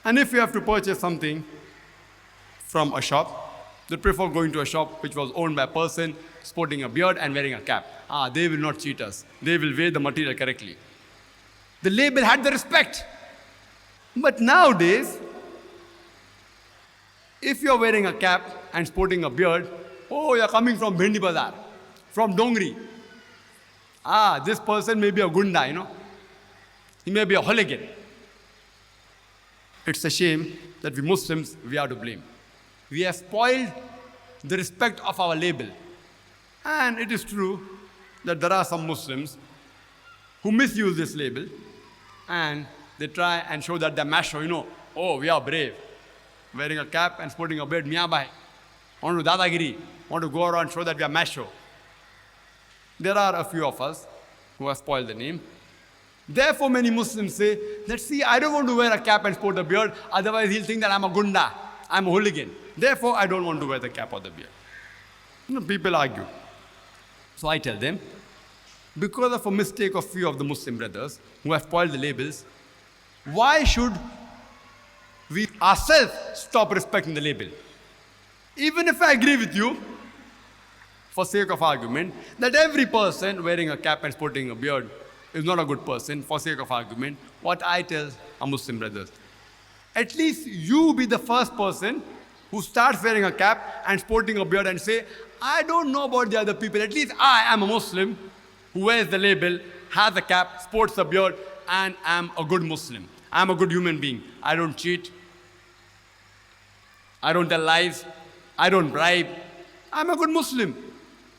And if you have to purchase something from a shop, they prefer going to a shop which was owned by a person sporting a beard and wearing a cap. They will not cheat us. They will weigh the material correctly. The label had the respect. But nowadays, if you're wearing a cap and sporting a beard, oh, you're coming from Bhendi Bazar, from Dongri. This person may be a gunda, He may be a hooligan. It's a shame that we Muslims, we are to blame. We have spoiled the respect of our label. And it is true that there are some Muslims who misuse this label and they try and show that they're macho, oh, we are brave. Wearing a cap and sporting a beard, Mia Bhai. Want to dadagiri, want to go around and show that we are macho. There are a few of us who have spoiled the name. Therefore, many Muslims say that, see, I don't want to wear a cap and sport a beard, otherwise he'll think that I'm a gunda, I'm a hooligan. Therefore, I don't want to wear the cap or the beard. People argue. So I tell them, because of a mistake of few of the Muslim brothers who have spoiled the labels, why should we ourselves stop respecting the label? Even if I agree with you, for sake of argument, that every person wearing a cap and sporting a beard is not a good person, for sake of argument, what I tell our Muslim brothers, at least you be the first person who starts wearing a cap and sporting a beard and say, I don't know about the other people, at least I am a Muslim who wears the label, has a cap, sports a beard, and am a good Muslim. I'm a good human being. I don't cheat. I don't tell lies. I don't bribe. I'm a good Muslim.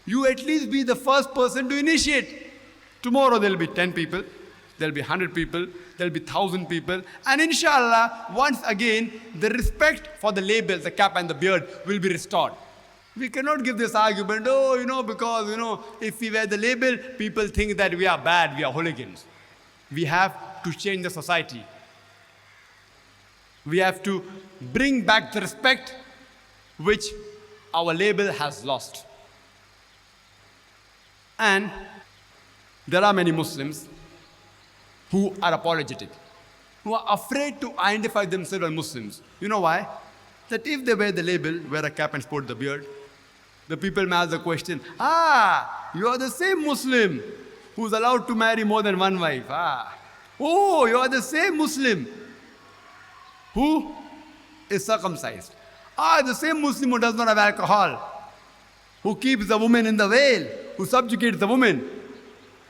You at least be the first person to initiate. Tomorrow there'll be 10 people, there'll be 100 people, there'll be 1,000 people, and inshallah, once again, the respect for the label, the cap and the beard will be restored. We cannot give this argument, because, if we wear the label, people think that we are bad, we are hooligans. We have to change the society. We have to bring back the respect which our label has lost. And there are many Muslims who are apologetic, who are afraid to identify themselves as Muslims. You know why? That if they wear the label, wear a cap and sport the beard, the people may ask the question, you are the same Muslim who's allowed to marry more than one wife. Oh, you are the same Muslim who is circumcised. The same Muslim who does not have alcohol, who keeps the woman in the veil, who subjugates the woman.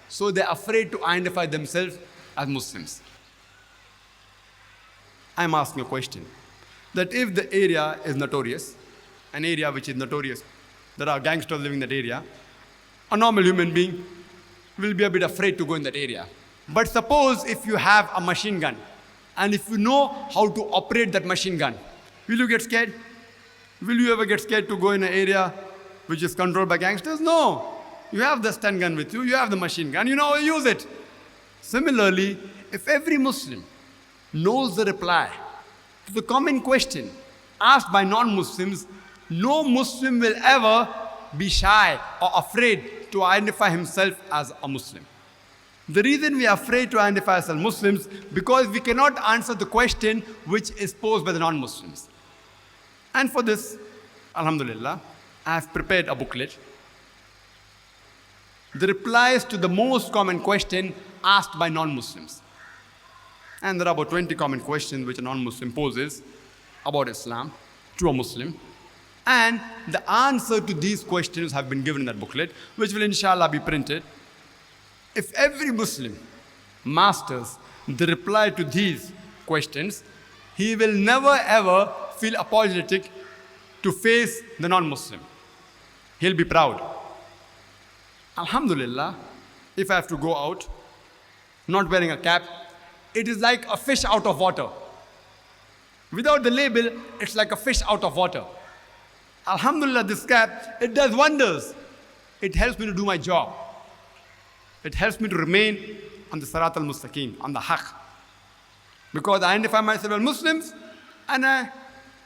So they're afraid to identify themselves as Muslims. I'm asking a question, that if the area is notorious, an area which is notorious, there are gangsters living in that area, a normal human being will be a bit afraid to go in that area. But suppose if you have a machine gun, and if you know how to operate that machine gun, will you get scared? Will you ever get scared to go in an area which is controlled by gangsters? No. You have the stun gun with you, you have the machine gun, you know how to use it. Similarly, if every Muslim knows the reply to the common question asked by non-Muslims, no Muslim will ever be shy or afraid to identify himself as a Muslim. The reason we are afraid to identify as Muslims because we cannot answer the question which is posed by the non-Muslims. And for this, alhamdulillah, I have prepared a booklet. The replies to the most common question asked by non-Muslims. And there are about 20 common questions which a non-Muslim poses about Islam to a Muslim. And the answer to these questions have been given in that booklet, which will inshallah be printed. If every Muslim masters the reply to these questions, he will never ever feel apologetic to face the non-Muslim. He'll be proud. Alhamdulillah, if I have to go out, not wearing a cap, it is like a fish out of water. Without the label, it's like a fish out of water. Alhamdulillah, this cap, it does wonders. It helps me to do my job. It helps me to remain on the Sirat al-Mustaqim, on the Haqq. Because I identify myself as Muslims, and I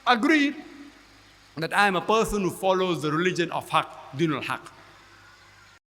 agree that I am a person who follows the religion of Haqq, Dinul Haqq.